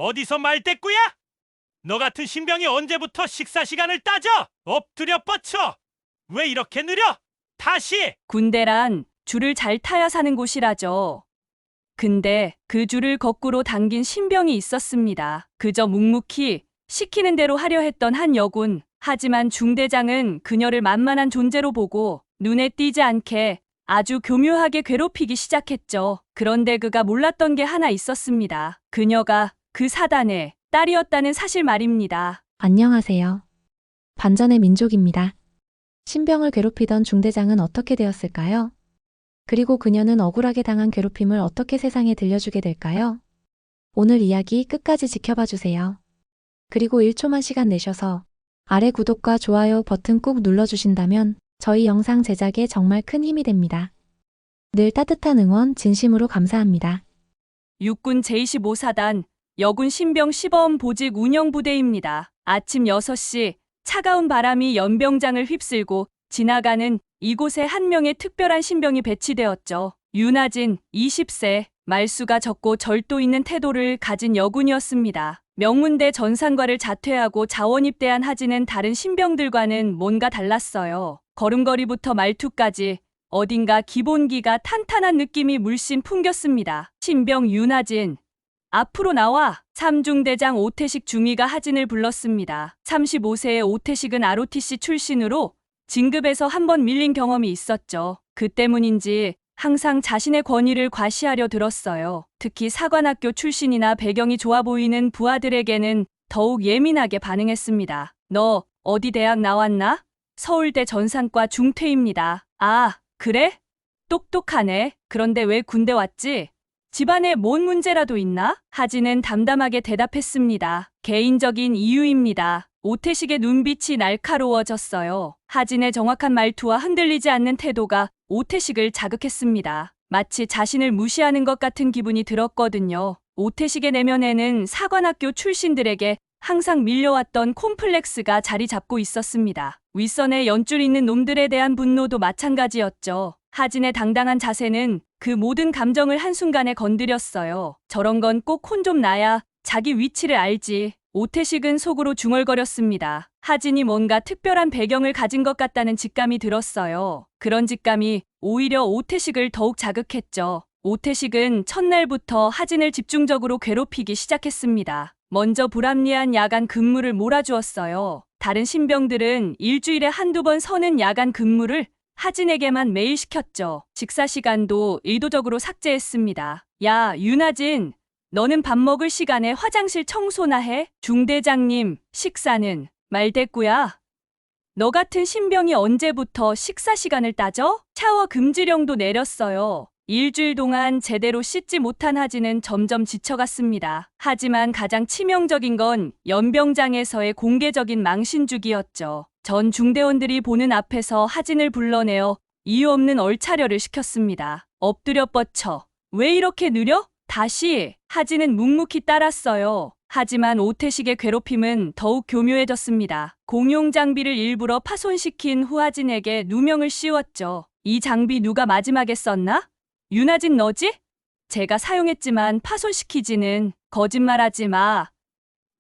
어디서 말대꾸야? 너 같은 신병이 언제부터 식사 시간을 따져? 엎드려 뻗쳐! 왜 이렇게 느려? 다시! 군대란 줄을 잘 타야 사는 곳이라죠. 근데 그 줄을 거꾸로 당긴 신병이 있었습니다. 그저 묵묵히 시키는 대로 하려 했던 한 여군. 하지만 중대장은 그녀를 만만한 존재로 보고 눈에 띄지 않게 아주 교묘하게 괴롭히기 시작했죠. 그런데 그가 몰랐던 게 하나 있었습니다. 그녀가 그 사단의 딸이었다는 사실 말입니다. 안녕하세요. 반전의 민족입니다. 신병을 괴롭히던 중대장은 어떻게 되었을까요? 그리고 그녀는 억울하게 당한 괴롭힘을 어떻게 세상에 들려주게 될까요? 오늘 이야기 끝까지 지켜봐 주세요. 그리고 1초만 시간 내셔서 아래 구독과 좋아요 버튼 꾹 눌러주신다면 저희 영상 제작에 정말 큰 힘이 됩니다. 늘 따뜻한 응원 진심으로 감사합니다. 육군 제25사단 여군 신병 시범 보직 운영부대입니다. 아침 6시 차가운 바람이 연병장을 휩쓸고 지나가는 이곳에 한 명의 특별한 신병이 배치되었죠. 윤하진 20세, 말수가 적고 절도 있는 태도를 가진 여군이었습니다. 명문대 전산과를 자퇴하고 자원 입대한 하진은 다른 신병들과는 뭔가 달랐어요. 걸음걸이부터 말투까지 어딘가 기본기가 탄탄한 느낌이 물씬 풍겼습니다. 신병 윤하진, 앞으로 나와! 삼중대장 오태식 중위가 하진을 불렀습니다. 35세의 오태식은 ROTC 출신으로 진급에서 한 번 밀린 경험이 있었죠. 그 때문인지 항상 자신의 권위를 과시하려 들었어요. 특히 사관학교 출신이나 배경이 좋아 보이는 부하들에게는 더욱 예민하게 반응했습니다. 너 어디 대학 나왔나? 서울대 전산과 중퇴입니다. 아, 그래? 똑똑하네. 그런데 왜 군대 왔지? 집안에 뭔 문제라도 있나? 하진은 담담하게 대답했습니다. 개인적인 이유입니다. 오태식의 눈빛이 날카로워졌어요. 하진의 정확한 말투와 흔들리지 않는 태도가 오태식을 자극했습니다. 마치 자신을 무시하는 것 같은 기분이 들었거든요. 오태식의 내면에는 사관학교 출신들에게 항상 밀려왔던 콤플렉스가 자리 잡고 있었습니다. 윗선에 연줄 있는 놈들에 대한 분노도 마찬가지였죠. 하진의 당당한 자세는 그 모든 감정을 한순간에 건드렸어요. 저런 건 꼭 혼 좀 나야 자기 위치를 알지. 오태식은 속으로 중얼거렸습니다. 하진이 뭔가 특별한 배경을 가진 것 같다는 직감이 들었어요. 그런 직감이 오히려 오태식을 더욱 자극했죠. 오태식은 첫날부터 하진을 집중적으로 괴롭히기 시작했습니다. 먼저 불합리한 야간 근무를 몰아주었어요. 다른 신병들은 일주일에 한두 번 서는 야간 근무를 하진에게만 매일 시켰죠. 식사 시간도 의도적으로 삭제했습니다. 야, 윤하진, 너는 밥 먹을 시간에 화장실 청소나 해? 중대장님, 식사는 말대꾸야. 너 같은 신병이 언제부터 식사 시간을 따져? 샤워 금지령도 내렸어요. 일주일 동안 제대로 씻지 못한 하진은 점점 지쳐갔습니다. 하지만 가장 치명적인 건 연병장에서의 공개적인 망신주기였죠. 전 중대원들이 보는 앞에서 하진을 불러내어 이유 없는 얼차려를 시켰습니다. 엎드려 뻗쳐. 왜 이렇게 느려? 다시. 하진은 묵묵히 따랐어요. 하지만 오태식의 괴롭힘은 더욱 교묘해졌습니다. 공용 장비를 일부러 파손시킨 후 하진에게 누명을 씌웠죠. 이 장비 누가 마지막에 썼나? 윤하진 너지? 제가 사용했지만 파손시키지는. 거짓말하지 마.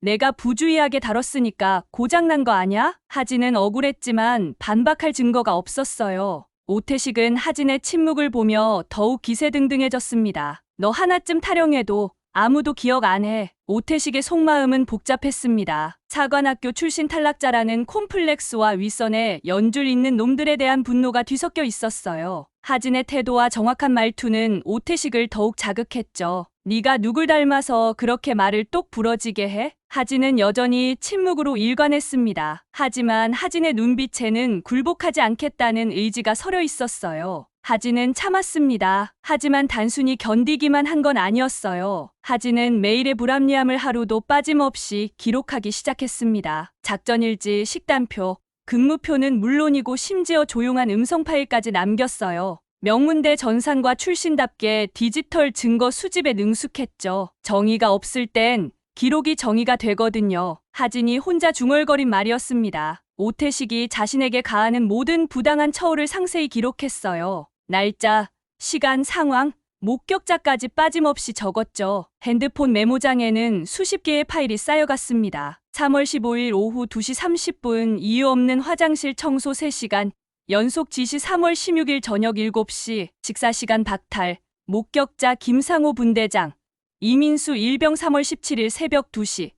내가 부주의하게 다뤘으니까 고장난 거 아냐? 하진은 억울했지만 반박할 증거가 없었어요. 오태식은 하진의 침묵을 보며 더욱 기세등등해졌습니다. 너 하나쯤 타령해도 아무도 기억 안 해. 오태식의 속마음은 복잡했습니다. 사관학교 출신 탈락자라는 콤플렉스와 윗선에 연줄 있는 놈들에 대한 분노가 뒤섞여 있었어요. 하진의 태도와 정확한 말투는 오태식을 더욱 자극했죠. 네가 누굴 닮아서 그렇게 말을 똑 부러지게 해? 하진은 여전히 침묵으로 일관했습니다. 하지만 하진의 눈빛에는 굴복하지 않겠다는 의지가 서려 있었어요. 하진은 참았습니다. 하지만 단순히 견디기만 한 건 아니었어요. 하진은 매일의 불합리함을 하루도 빠짐없이 기록하기 시작했습니다. 작전일지, 식단표, 근무표는 물론이고 심지어 조용한 음성 파일까지 남겼어요. 명문대 전산과 출신답게 디지털 증거 수집에 능숙했죠. 정의가 없을 땐 기록이 정의가 되거든요. 하진이 혼자 중얼거린 말이었습니다. 오태식이 자신에게 가하는 모든 부당한 처우를 상세히 기록했어요. 날짜, 시간, 상황, 목격자까지 빠짐없이 적었죠. 핸드폰 메모장에는 수십 개의 파일이 쌓여갔습니다. 3월 15일 오후 2시 30분 이유 없는 화장실 청소 3시간, 연속 지시 3월 16일 저녁 7시, 식사시간 박탈, 목격자 김상호 분대장, 이민수 일병 3월 17일 새벽 2시,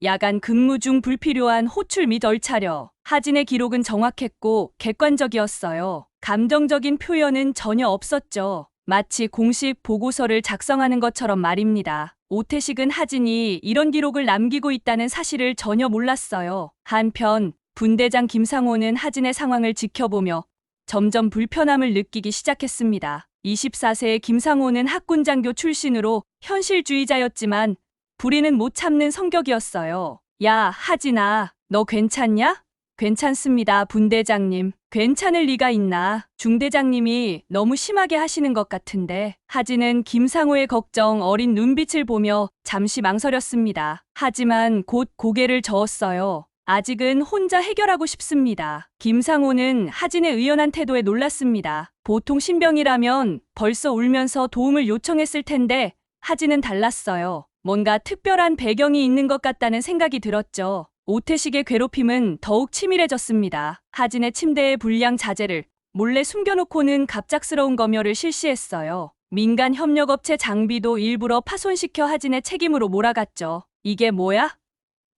야간 근무 중 불필요한 호출 및 얼차려. 하진의 기록은 정확했고 객관적이었어요. 감정적인 표현은 전혀 없었죠. 마치 공식 보고서를 작성하는 것처럼 말입니다. 오태식은 하진이 이런 기록을 남기고 있다는 사실을 전혀 몰랐어요. 한편 분대장 김상호는 하진의 상황을 지켜보며 점점 불편함을 느끼기 시작했습니다. 24세의 김상호는 학군장교 출신으로 현실주의자였지만 불의는 못 참는 성격이었어요. 야, 하진아, 너 괜찮냐? 괜찮습니다, 분대장님. 괜찮을 리가 있나? 중대장님이 너무 심하게 하시는 것 같은데. 하진은 김상호의 걱정 어린 눈빛을 보며 잠시 망설였습니다. 하지만 곧 고개를 저었어요. 아직은 혼자 해결하고 싶습니다. 김상호는 하진의 의연한 태도에 놀랐습니다. 보통 신병이라면 벌써 울면서 도움을 요청했을 텐데 하진은 달랐어요. 뭔가 특별한 배경이 있는 것 같다는 생각이 들었죠. 오태식의 괴롭힘은 더욱 치밀해졌습니다. 하진의 침대의 불량 자재를 몰래 숨겨놓고는 갑작스러운 검열을 실시했어요. 민간 협력업체 장비도 일부러 파손시켜 하진의 책임으로 몰아갔죠. 이게 뭐야?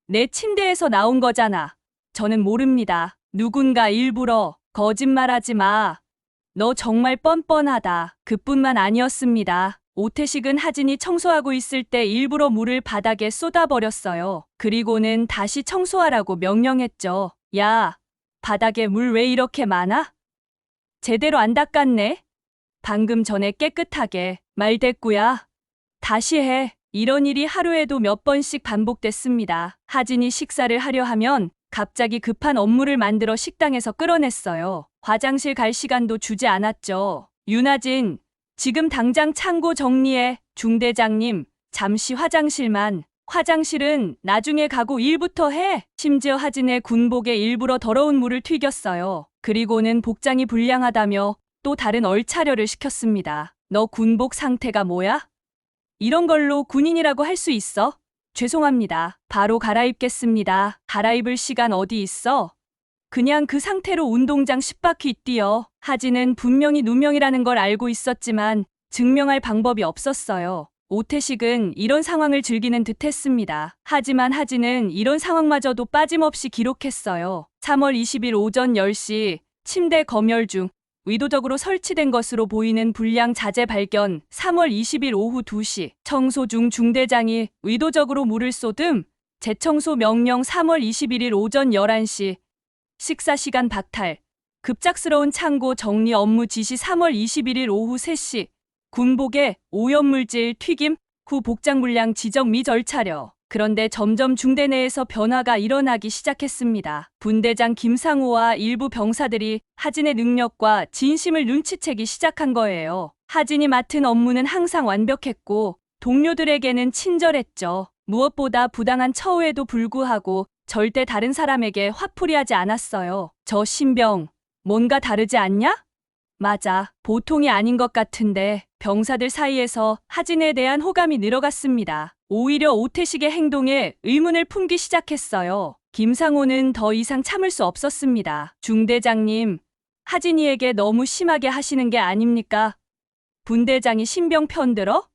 내 침대에서 나온 거잖아. 저는 모릅니다. 누군가 일부러 거짓말하지 마. 너 정말 뻔뻔하다. 그뿐만 아니었습니다. 오태식은 하진이 청소하고 있을 때 일부러 물을 바닥에 쏟아버렸어요. 그리고는 다시 청소하라고 명령했죠. 야, 바닥에 물 왜 이렇게 많아? 제대로 안 닦았네? 방금 전에 깨끗하게. 말대꾸야. 다시 해. 이런 일이 하루에도 몇 번씩 반복됐습니다. 하진이 식사를 하려 하면 갑자기 급한 업무를 만들어 식당에서 끌어냈어요. 화장실 갈 시간도 주지 않았죠. 윤하진, 지금 당장 창고 정리해. 중대장님, 잠시 화장실만. 화장실은 나중에 가고 일부터 해. 심지어 하진의 군복에 일부러 더러운 물을 튀겼어요. 그리고는 복장이 불량하다며 또 다른 얼차려를 시켰습니다. 너 군복 상태가 뭐야? 이런 걸로 군인이라고 할 수 있어? 죄송합니다. 바로 갈아입겠습니다. 갈아입을 시간 어디 있어? 그냥 그 상태로 운동장 10바퀴 뛰어. 하진은 분명히 누명이라는 걸 알고 있었지만 증명할 방법이 없었어요. 오태식은 이런 상황을 즐기는 듯 했습니다. 하지만 하진은 이런 상황마저도 빠짐없이 기록했어요. 3월 20일 오전 10시 침대 검열 중 의도적으로 설치된 것으로 보이는 불량 자재 발견. 3월 20일 오후 2시 청소 중 중대장이 의도적으로 물을 쏟음. 재청소 명령. 3월 21일 오전 11시 식사 시간 박탈. 급작스러운 창고 정리 업무 지시. 3월 21일 오후 3시 군복에 오염물질 튀김 후 복장 불량 지적 및 얼차려. 그런데 점점 중대 내에서 변화가 일어나기 시작했습니다. 분대장 김상호와 일부 병사들이 하진의 능력과 진심을 눈치채기 시작한 거예요. 하진이 맡은 업무는 항상 완벽했고 동료들에게는 친절했죠. 무엇보다 부당한 처우에도 불구하고 절대 다른 사람에게 화풀이하지 않았어요. 저 신병, 뭔가 다르지 않냐? 맞아, 보통이 아닌 것 같은데. 병사들 사이에서 하진에 대한 호감이 늘어갔습니다. 오히려 오태식의 행동에 의문을 품기 시작했어요. 김상호는 더 이상 참을 수 없었습니다. 중대장님, 하진이에게 너무 심하게 하시는 게 아닙니까? 분대장이 신병 편들어?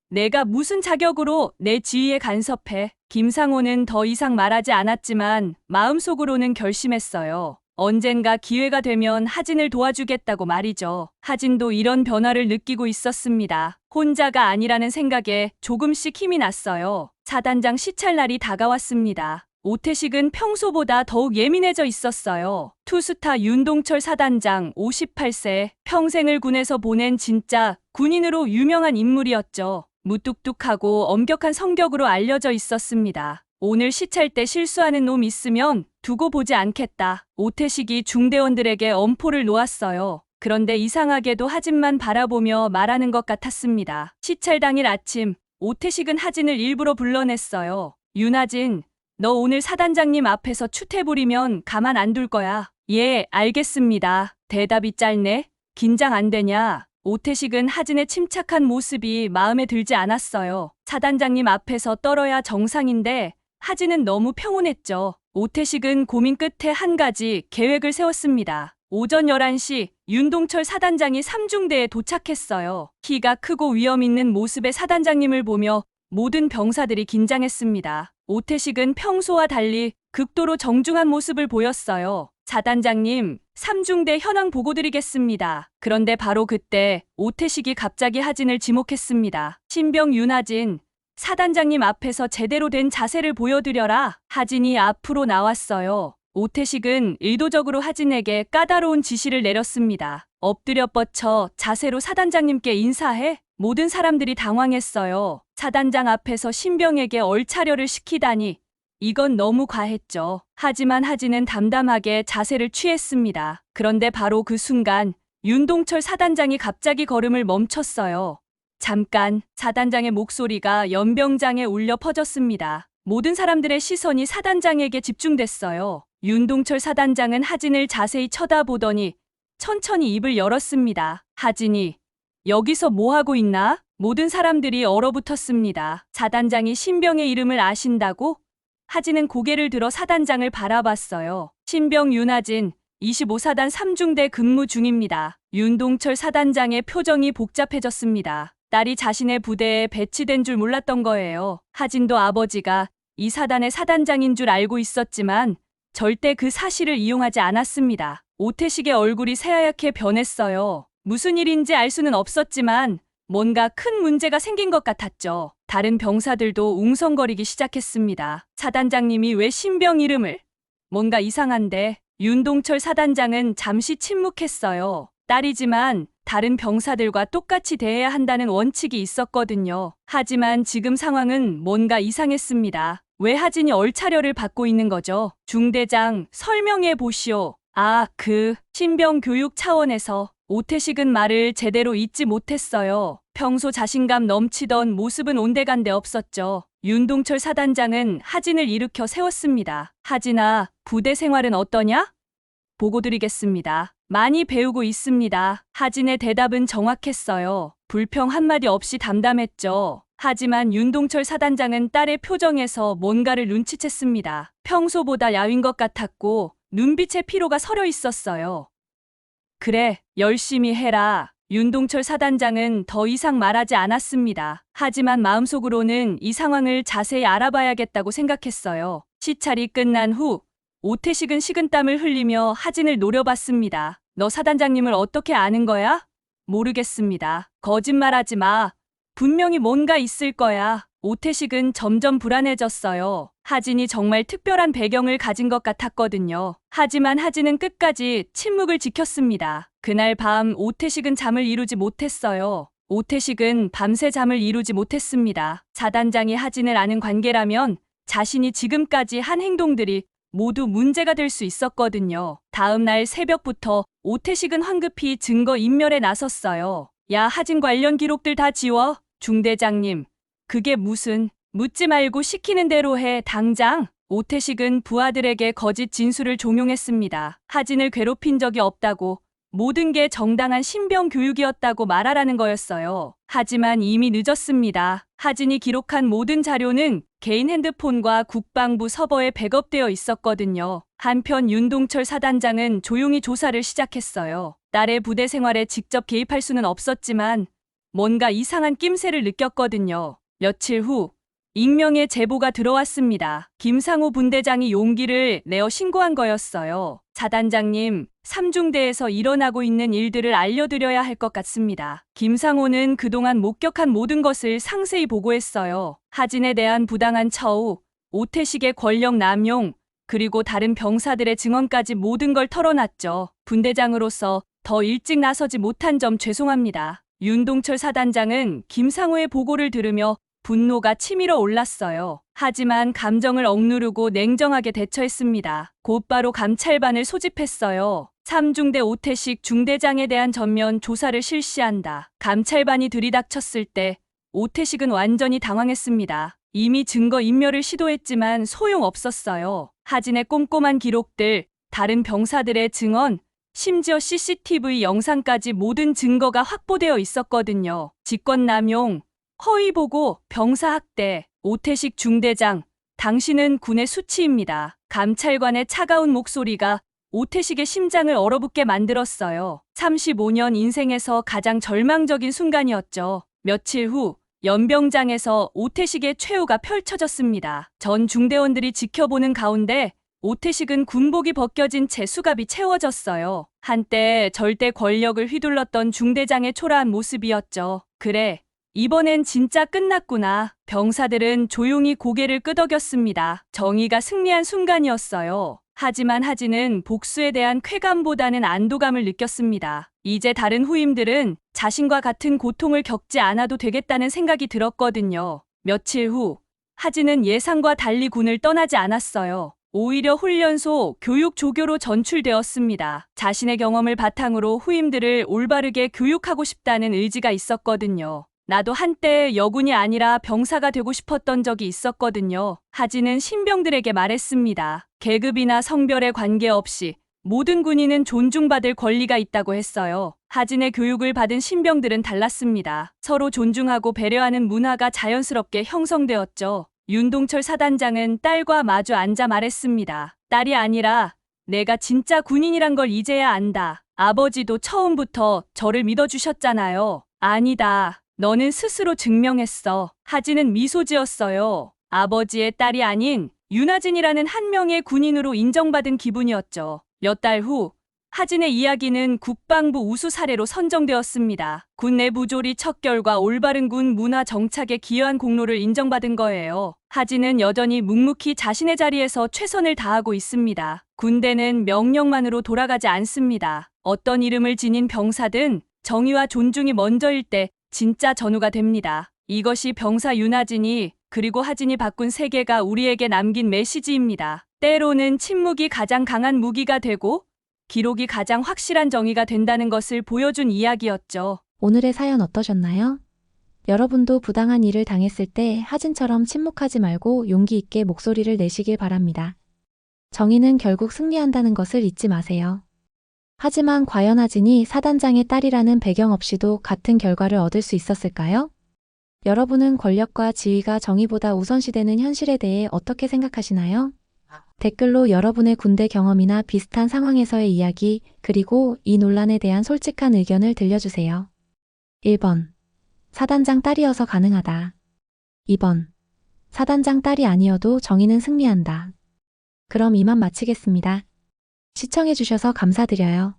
내가 무슨 자격으로 내 지위에 간섭해? 김상호는 더 이상 말하지 않았지만 마음속으로는 결심했어요. 언젠가 기회가 되면 하진을 도와주겠다고 말이죠. 하진도 이런 변화를 느끼고 있었습니다. 혼자가 아니라는 생각에 조금씩 힘이 났어요. 사단장 시찰 날이 다가왔습니다. 오태식은 평소보다 더욱 예민해져 있었어요. 투스타 윤동철 사단장 58세, 평생을 군에서 보낸 진짜 군인으로 유명한 인물이었죠. 무뚝뚝하고 엄격한 성격으로 알려져 있었습니다. 오늘 시찰 때 실수하는 놈 있으면 두고 보지 않겠다. 오태식이 중대원들에게 엄포를 놓았어요. 그런데 이상하게도 하진만 바라보며 말하는 것 같았습니다. 시찰 당일 아침, 오태식은 하진을 일부러 불러냈어요. 윤하진, 너 오늘 사단장님 앞에서 추태 부리면 가만 안 둘 거야. 예, 알겠습니다. 대답이 짧네. 긴장 안 되냐? 오태식은 하진의 침착한 모습이 마음에 들지 않았어요. 사단장님 앞에서 떨어야 정상인데 하진은 너무 평온했죠. 오태식은 고민 끝에 한 가지 계획을 세웠습니다. 오전 11시 윤동철 사단장이 삼중대에 도착했어요. 키가 크고 위험 있는 모습의 사단장님을 보며 모든 병사들이 긴장했습니다. 오태식은 평소와 달리 극도로 정중한 모습을 보였어요. 사단장님, 삼중대 현황 보고드리겠습니다. 그런데 바로 그때 오태식이 갑자기 하진을 지목했습니다. 신병 윤하진, 사단장님 앞에서 제대로 된 자세를 보여드려라. 하진이 앞으로 나왔어요. 오태식은 의도적으로 하진에게 까다로운 지시를 내렸습니다. 엎드려 뻗쳐 자세로 사단장님께 인사해. 모든 사람들이 당황했어요. 사단장 앞에서 신병에게 얼차려를 시키다니 이건 너무 과했죠. 하지만 하진은 담담하게 자세를 취했습니다. 그런데 바로 그 순간 윤동철 사단장이 갑자기 걸음을 멈췄어요. 잠깐, 사단장의 목소리가 연병장에 울려 퍼졌습니다. 모든 사람들의 시선이 사단장에게 집중됐어요. 윤동철 사단장은 하진을 자세히 쳐다보더니 천천히 입을 열었습니다. 하진이, 여기서 뭐 하고 있나? 모든 사람들이 얼어붙었습니다. 사단장이 신병의 이름을 아신다고? 하진은 고개를 들어 사단장을 바라봤어요. 신병 윤하진, 25사단 3중대 근무 중입니다. 윤동철 사단장의 표정이 복잡해졌습니다. 딸이 자신의 부대에 배치된 줄 몰랐던 거예요. 하진도 아버지가 이 사단의 사단장인 줄 알고 있었지만 절대 그 사실을 이용하지 않았습니다. 오태식의 얼굴이 새하얗게 변했어요. 무슨 일인지 알 수는 없었지만 뭔가 큰 문제가 생긴 것 같았죠. 다른 병사들도 웅성거리기 시작했습니다. 사단장님이 왜 신병 이름을? 뭔가 이상한데. 윤동철 사단장은 잠시 침묵했어요. 딸이지만 다른 병사들과 똑같이 대해야 한다는 원칙이 있었거든요. 하지만 지금 상황은 뭔가 이상했습니다. 왜 하진이 얼차려를 받고 있는 거죠? 중대장, 설명해 보시오. 신병 교육 차원에서. 오태식은 말을 제대로 잇지 못했어요. 평소 자신감 넘치던 모습은 온데간데 없었죠. 윤동철 사단장은 하진을 일으켜 세웠습니다. 하진아, 부대 생활은 어떠냐? 보고드리겠습니다. 많이 배우고 있습니다. 하진의 대답은 정확했어요. 불평 한마디 없이 담담했죠. 하지만 윤동철 사단장은 딸의 표정에서 뭔가를 눈치챘습니다. 평소보다 야윈 것 같았고 눈빛에 피로가 서려 있었어요. 그래, 열심히 해라. 윤동철 사단장은 더 이상 말하지 않았습니다. 하지만 마음속으로는 이 상황을 자세히 알아봐야겠다고 생각했어요. 시찰이 끝난 후 오태식은 식은땀을 흘리며 하진을 노려봤습니다. 너 사단장님을 어떻게 아는 거야? 모르겠습니다. 거짓말하지 마. 분명히 뭔가 있을 거야. 오태식은 점점 불안해졌어요. 하진이 정말 특별한 배경을 가진 것 같았거든요. 하지만 하진은 끝까지 침묵을 지켰습니다. 그날 밤 오태식은 잠을 이루지 못했어요. 오태식은 밤새 잠을 이루지 못했습니다. 사단장이 하진을 아는 관계라면 자신이 지금까지 한 행동들이 모두 문제가 될 수 있었거든요. 다음 날 새벽부터 오태식은 황급히 증거 인멸에 나섰어요. 야, 하진 관련 기록들 다 지워. 중대장님, 그게 무슨, 묻지 말고 시키는 대로 해, 당장. 오태식은 부하들에게 거짓 진술을 종용했습니다. 하진을 괴롭힌 적이 없다고, 모든 게 정당한 신병 교육이었다고 말하라는 거였어요. 하지만 이미 늦었습니다. 하진이 기록한 모든 자료는 개인 핸드폰과 국방부 서버에 백업되어 있었거든요. 한편 윤동철 사단장은 조용히 조사를 시작했어요. 딸의 부대 생활에 직접 개입할 수는 없었지만 뭔가 이상한 낌새를 느꼈거든요. 며칠 후 익명의 제보가 들어왔습니다. 김상호 분대장이 용기를 내어 신고한 거였어요. 사단장님, 삼중대에서 일어나고 있는 일들을 알려드려야 할 것 같습니다. 김상호는 그동안 목격한 모든 것을 상세히 보고했어요. 하진에 대한 부당한 처우, 오태식의 권력 남용, 그리고 다른 병사들의 증언까지 모든 걸 털어놨죠. 분대장으로서 더 일찍 나서지 못한 점 죄송합니다. 윤동철 사단장은 김상호의 보고를 들으며 분노가 치밀어 올랐어요. 하지만 감정을 억누르고 냉정하게 대처했습니다. 곧바로 감찰반을 소집했어요. 3중대 오태식 중대장에 대한 전면 조사를 실시한다. 감찰반이 들이닥쳤을 때 오태식은 완전히 당황했습니다. 이미 증거 인멸을 시도했지만 소용없었어요. 하진의 꼼꼼한 기록들, 다른 병사들의 증언, 심지어 CCTV 영상까지 모든 증거가 확보되어 있었거든요. 직권남용, 허위보고, 병사학대, 오태식 중대장, 당신은 군의 수치입니다. 감찰관의 차가운 목소리가 오태식의 심장을 얼어붙게 만들었어요. 35년 인생에서 가장 절망적인 순간이었죠. 며칠 후 연병장에서 오태식의 최후가 펼쳐졌습니다. 전 중대원들이 지켜보는 가운데 오태식은 군복이 벗겨진 채 수갑이 채워졌어요. 한때 절대 권력을 휘둘렀던 중대장의 초라한 모습이었죠. 그래, 이번엔 진짜 끝났구나. 병사들은 조용히 고개를 끄덕였습니다. 정의가 승리한 순간이었어요. 하지만 하진은 복수에 대한 쾌감보다는 안도감을 느꼈습니다. 이제 다른 후임들은 자신과 같은 고통을 겪지 않아도 되겠다는 생각이 들었거든요. 며칠 후 하진은 예상과 달리 군을 떠나지 않았어요. 오히려 훈련소, 교육 조교로 전출되었습니다. 자신의 경험을 바탕으로 후임들을 올바르게 교육하고 싶다는 의지가 있었거든요. 나도 한때 여군이 아니라 병사가 되고 싶었던 적이 있었거든요. 하진은 신병들에게 말했습니다. 계급이나 성별에 관계없이 모든 군인은 존중받을 권리가 있다고 했어요. 하진의 교육을 받은 신병들은 달랐습니다. 서로 존중하고 배려하는 문화가 자연스럽게 형성되었죠. 윤동철 사단장은 딸과 마주 앉아 말했습니다. 딸이 아니라 내가 진짜 군인이란 걸 이제야 안다. 아버지도 처음부터 저를 믿어주셨잖아요. 아니다. 너는 스스로 증명했어. 하진은 미소 지었어요. 아버지의 딸이 아닌 윤하진이라는 한 명의 군인으로 인정받은 기분이었죠. 몇 달 후 하진의 이야기는 국방부 우수 사례로 선정되었습니다. 군 내 부조리 척결과 올바른 군 문화 정착에 기여한 공로를 인정받은 거예요. 하진은 여전히 묵묵히 자신의 자리에서 최선을 다하고 있습니다. 군대는 명령만으로 돌아가지 않습니다. 어떤 이름을 지닌 병사든 정의와 존중이 먼저일 때 진짜 전우가 됩니다. 이것이 병사 윤하진이 그리고 하진이 바꾼 세계가 우리에게 남긴 메시지입니다. 때로는 침묵이 가장 강한 무기가 되고 기록이 가장 확실한 정의가 된다는 것을 보여준 이야기였죠. 오늘의 사연 어떠셨나요? 여러분도 부당한 일을 당했을 때 하진처럼 침묵하지 말고 용기 있게 목소리를 내시길 바랍니다. 정의는 결국 승리한다는 것을 잊지 마세요. 하지만 과연 하진이 사단장의 딸이라는 배경 없이도 같은 결과를 얻을 수 있었을까요? 여러분은 권력과 지위가 정의보다 우선시되는 현실에 대해 어떻게 생각하시나요? 댓글로 여러분의 군대 경험이나 비슷한 상황에서의 이야기, 그리고 이 논란에 대한 솔직한 의견을 들려주세요. 1번. 사단장 딸이어서 가능하다. 2번. 사단장 딸이 아니어도 정의는 승리한다. 그럼 이만 마치겠습니다. 시청해주셔서 감사드려요.